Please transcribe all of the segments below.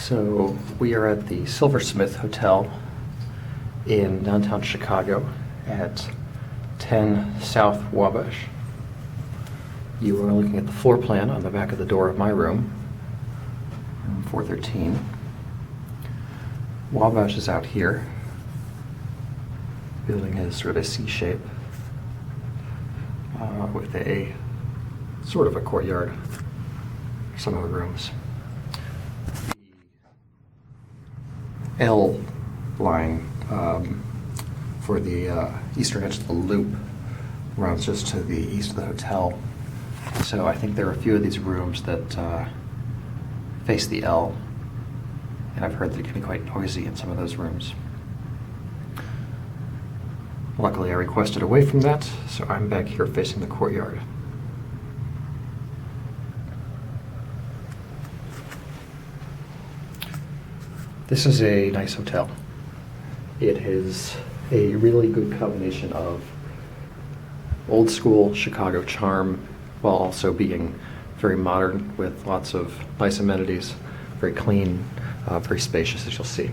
So we are at the Silversmith Hotel in downtown Chicago at 10 South Wabash. You are looking at the floor plan on the back of the door of my room 413. Wabash is out here. The building has sort of a C shape with a sort of a courtyard for some of the rooms. The L line for the eastern edge of the loop runs just to the east of the hotel. So I think there are a few of these rooms that face the L, and I've heard that it can be quite noisy in some of those rooms. Luckily, I requested away from that, so I'm back here facing the courtyard. This is a nice hotel. It is a really good combination of old school Chicago charm while also being very modern with lots of nice amenities, very clean, very spacious, as you'll see.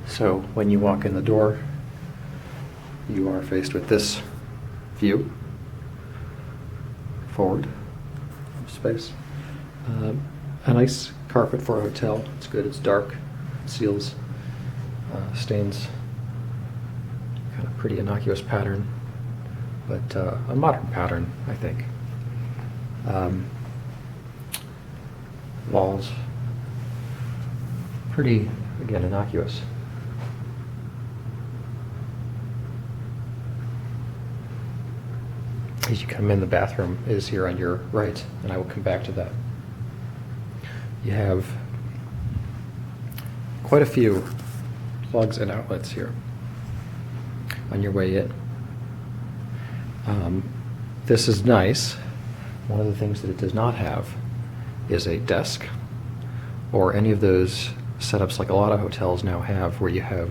So when you walk in the door, you are faced with this view forward of space. A nice carpet for a hotel. It's good, it's dark, seals, stains, kind of pretty innocuous pattern, but a modern pattern, I think. Walls, pretty, again, innocuous. As you come in, the bathroom is here on your right, and I will come back to that. You have quite a few plugs and outlets here on your way in. This is nice. One of the things that it does not have is a desk or any of those setups like a lot of hotels now have, where you have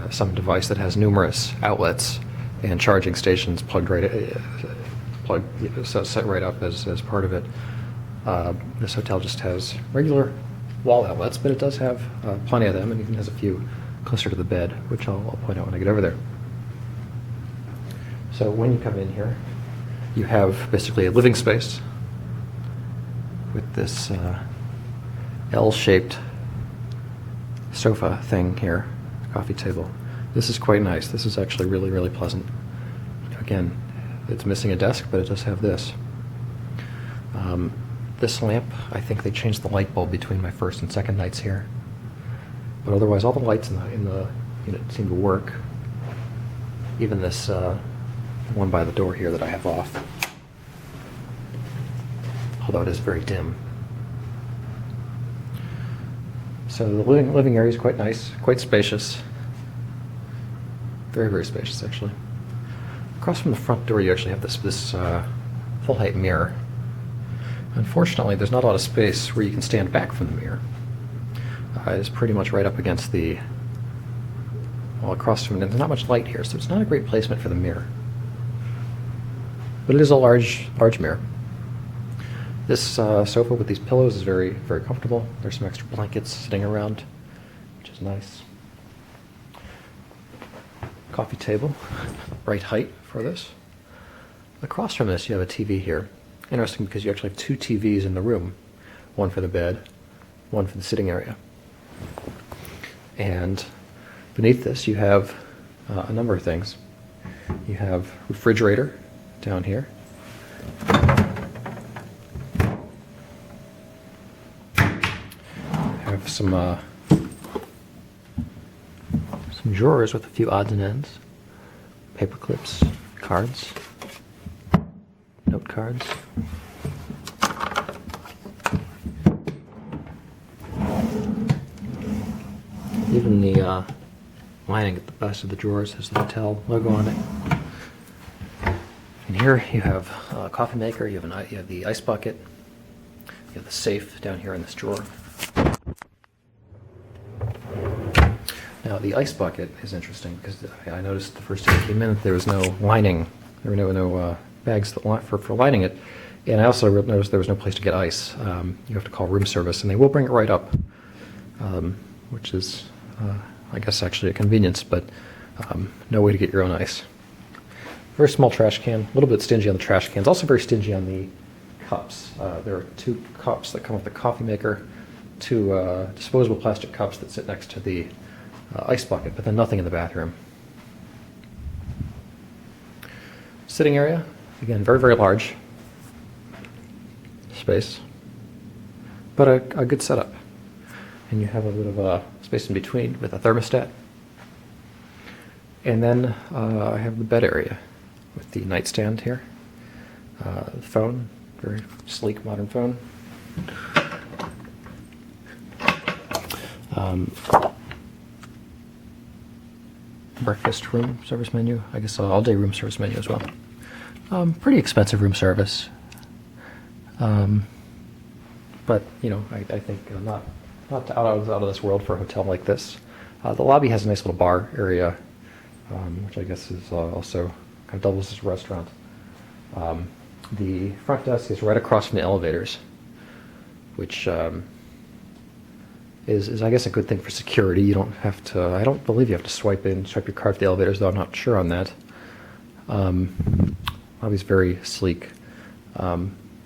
some device that has numerous outlets and charging stations plugged set right up as part of it. This hotel just has regular wall outlets, but it does have plenty of them, and even has a few closer to the bed, which I'll point out when I get over there. So when you come in here, you have basically a living space with this L-shaped sofa thing here, coffee table. This is quite nice. This is actually really, really pleasant. Again, it's missing a desk, but it does have this. This lamp, I think they changed the light bulb between my first and second nights here. But otherwise, all the lights in the unit seem to work. Even this one by the door here that I have off, although it is very dim. So the living area is quite nice, quite spacious. Very, very spacious, actually. Across from the front door, you actually have this full-height mirror. Unfortunately, there's not a lot of space where you can stand back from the mirror. It's pretty much right up against the, well, across from it. There's not much light here, so it's not a great placement for the mirror. But it is a large mirror. This sofa with these pillows is very, very comfortable. There's some extra blankets sitting around, which is nice. Coffee table, right height for this. Across from this, you have a TV here. Interesting, because you actually have two TVs in the room, one for the bed, one for the sitting area. And beneath this, you have a number of things. You have refrigerator down here. You have some drawers with a few odds and ends, paper clips, cards, note cards. Even the lining at the best of the drawers has the hotel logo on it. And here you have a coffee maker, you have the ice bucket, you have the safe down here in this drawer. Now the ice bucket is interesting because I noticed the first time I came in that there was no lining, there were no bags for lining it. And I also noticed there was no place to get ice. You have to call room service, and they will bring it right up, which is, I guess, actually a convenience, but no way to get your own ice. Very small trash can, a little bit stingy on the trash cans, also very stingy on the cups. There are 2 cups that come with the coffee maker, 2 disposable plastic cups that sit next to the ice bucket, but then nothing in the bathroom. Sitting area, again, very, very large space, but a good setup. And you have a bit of space in between with a thermostat. And then I have the bed area with the nightstand here. The phone, very sleek modern phone. Breakfast room service menu, I guess all-day room service menu as well. Pretty expensive room service. But, you know, I think not out of this world for a hotel like this. The lobby has a nice little bar area, which I guess is also kind of doubles as a restaurant. The front desk is right across from the elevators, which is I guess a good thing for security. You don't have to, I don't believe you have to swipe your card at the elevators, though I'm not sure on that. Lobby's very sleek.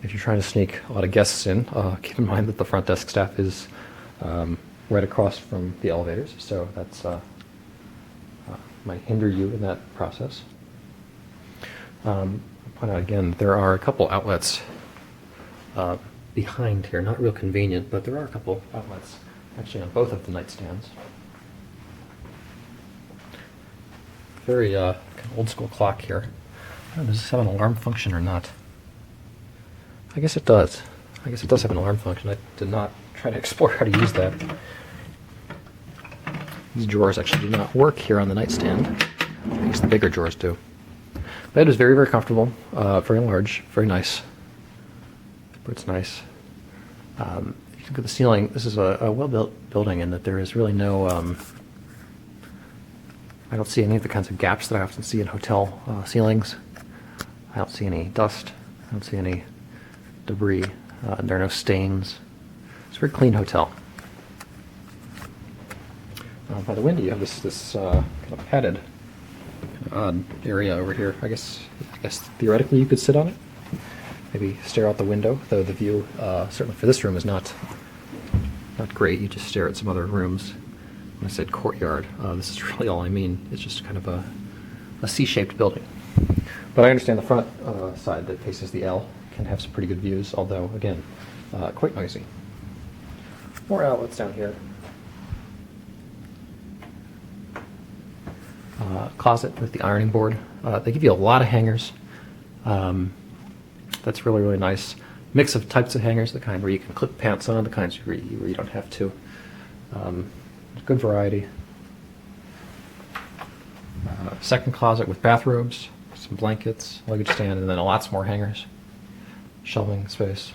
If you're trying to sneak a lot of guests in, keep in mind that the front desk staff is right across from the elevators, so that's might hinder you in that process. I'll point out again, there are a couple outlets behind here, not real convenient, but there are a couple outlets actually on both of the nightstands. Very kind of old school clock here. I don't know, does this have an alarm function or not? I guess it does. I guess it does have an alarm function. I did not try to explore how to use that. These drawers actually do not work here on the nightstand. I guess the bigger drawers do. Bed is very, very comfortable, very large, very nice. It's nice. If you look at the ceiling, this is a well-built building in that there is really no, I don't see any of the kinds of gaps that I often see in hotel ceilings. I don't see any dust. I don't see any debris. There are no stains. It's a very clean hotel. By the window, you have this kind of padded odd area over here. I guess theoretically you could sit on it. Maybe stare out the window, though the view, certainly for this room, is not great. You just stare at some other rooms. When I said courtyard, this is really all I mean. It's just kind of a C-shaped building. But I understand the front side that faces the L can have some pretty good views, although, again, quite noisy. More outlets down here. Closet with the ironing board. They give you a lot of hangers. That's really, really nice. Mix of types of hangers, the kind where you can clip pants on, the kinds where you don't have to. Good variety. Second closet with bathrobes, some blankets, luggage stand, and then lots more hangers. Shelving space.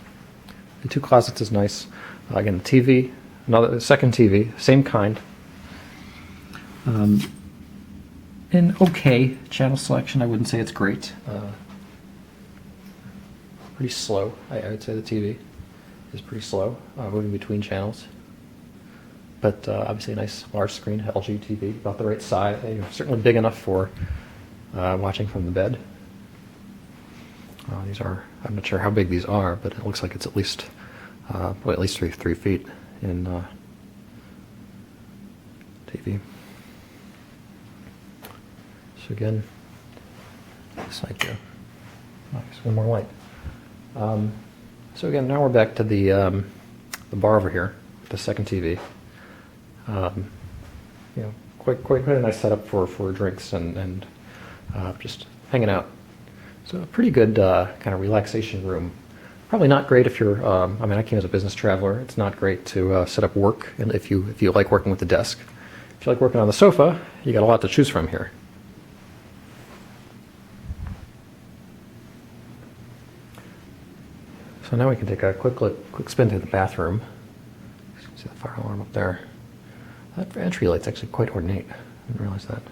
The 2 closets is nice. Again, the TV, another second TV, same kind. An okay channel selection. I wouldn't say it's great. Pretty slow. I would say the TV is pretty slow, moving between channels. But obviously a nice large screen LG TV, about the right size. Certainly big enough for watching from the bed. These are, I'm not sure how big these are, but it looks like it's at least probably at least 3 feet in TV. So again, this light there. Just one more light. So again, now we're back to the bar over here, the second TV. Quite a nice setup for drinks and just hanging out. So a pretty good kind of relaxation room. Probably not great if you're. I came as a business traveler. It's not great to set up work, and if you like working with the desk. If you like working on the sofa, you got a lot to choose from here. So now we can take a quick spin through the bathroom. You can see the fire alarm up there. That entry light's actually quite ornate. I didn't realize that.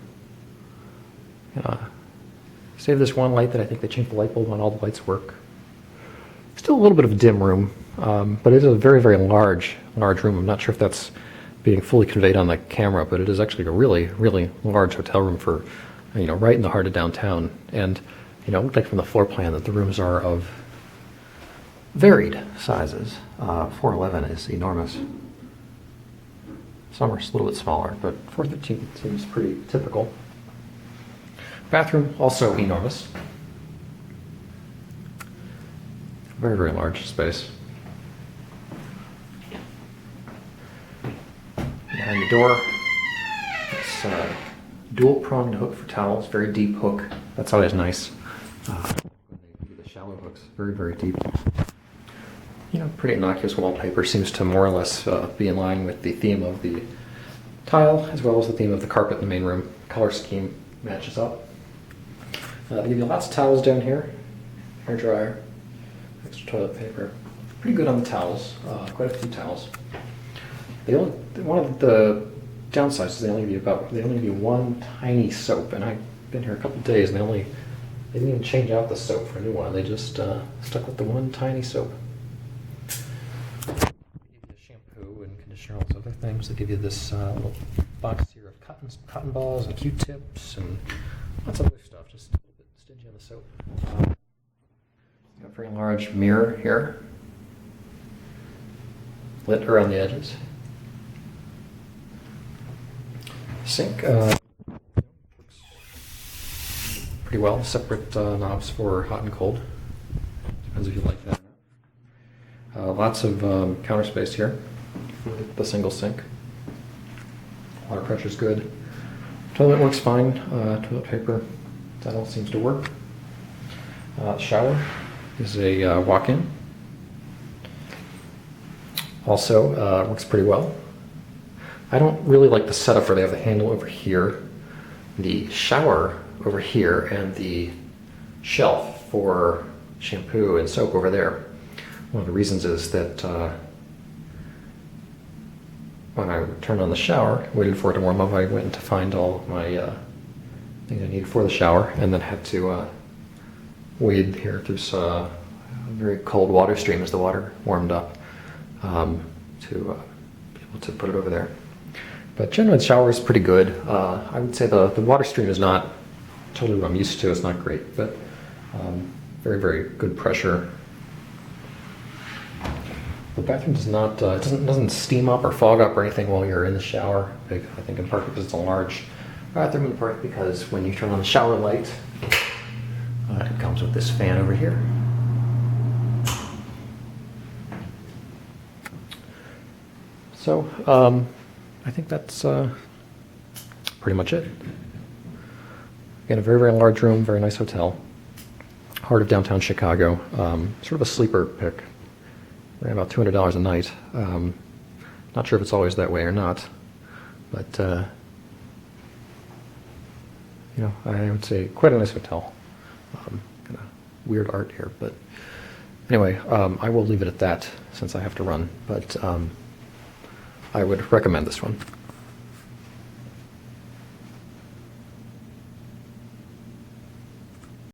Save this one light that I think they changed the light bulb on all the lights work. Still a little bit of a dim room, but it is a very, very large room. I'm not sure if that's being fully conveyed on the camera, but it is actually a really, really large hotel room for, right in the heart of downtown. And, it looked like from the floor plan that the rooms are of varied sizes. 411 is enormous. Some are a little bit smaller, but 413 seems pretty typical. Bathroom, also enormous. Very, very large space. Behind the door, it's a dual-pronged hook for towels, very deep hook. That's always nice. The shallow hooks, very, very deep. Pretty innocuous wallpaper, seems to more or less be in line with the theme of the tile, as well as the theme of the carpet in the main room. Color scheme matches up. They give you lots of towels down here, hair dryer, extra toilet paper. Pretty good on the towels, quite a few towels. One of the downsides is they only give you one tiny soap, and I've been here a couple days and they didn't even change out the soap for a new one. They just stuck with the one tiny soap. They give you shampoo and conditioner, all those other things. They give you this little box here of cotton balls and Q-tips and lots of other stuff. Just a little bit stingy on the soap. Got a very large mirror here, lit around the edges. Sink works pretty well. Separate knobs for hot and cold. Depends if you like that. Lots of counter space here for the single sink. Water pressure's good. Toilet works fine. Toilet paper, that all seems to work. Shower is a walk-in. Also works pretty well. I don't really like the setup where they have the handle over here, the shower over here, and the shelf for shampoo and soap over there. One of the reasons is that when I turned on the shower, waited for it to warm up, I went to find all of my things I needed for the shower, and then had to wade here through a very cold water stream as the water warmed up to be able to put it over there. But generally the shower is pretty good. I would say the water stream is not totally what I'm used to. It's not great, but very, very good pressure. The bathroom does not, doesn't steam up or fog up or anything while you're in the shower. I think in part because it's a large bathroom, in part because when you turn on the shower light, it comes with this fan over here. So, I think that's pretty much it. Again, a very, very large room, very nice hotel. Heart of downtown Chicago. Sort of a sleeper pick. Ran about $200 a night. Not sure if it's always that way or not, but I would say quite a nice hotel. Kind of weird art here, but anyway, I will leave it at that since I have to run. But I would recommend this one.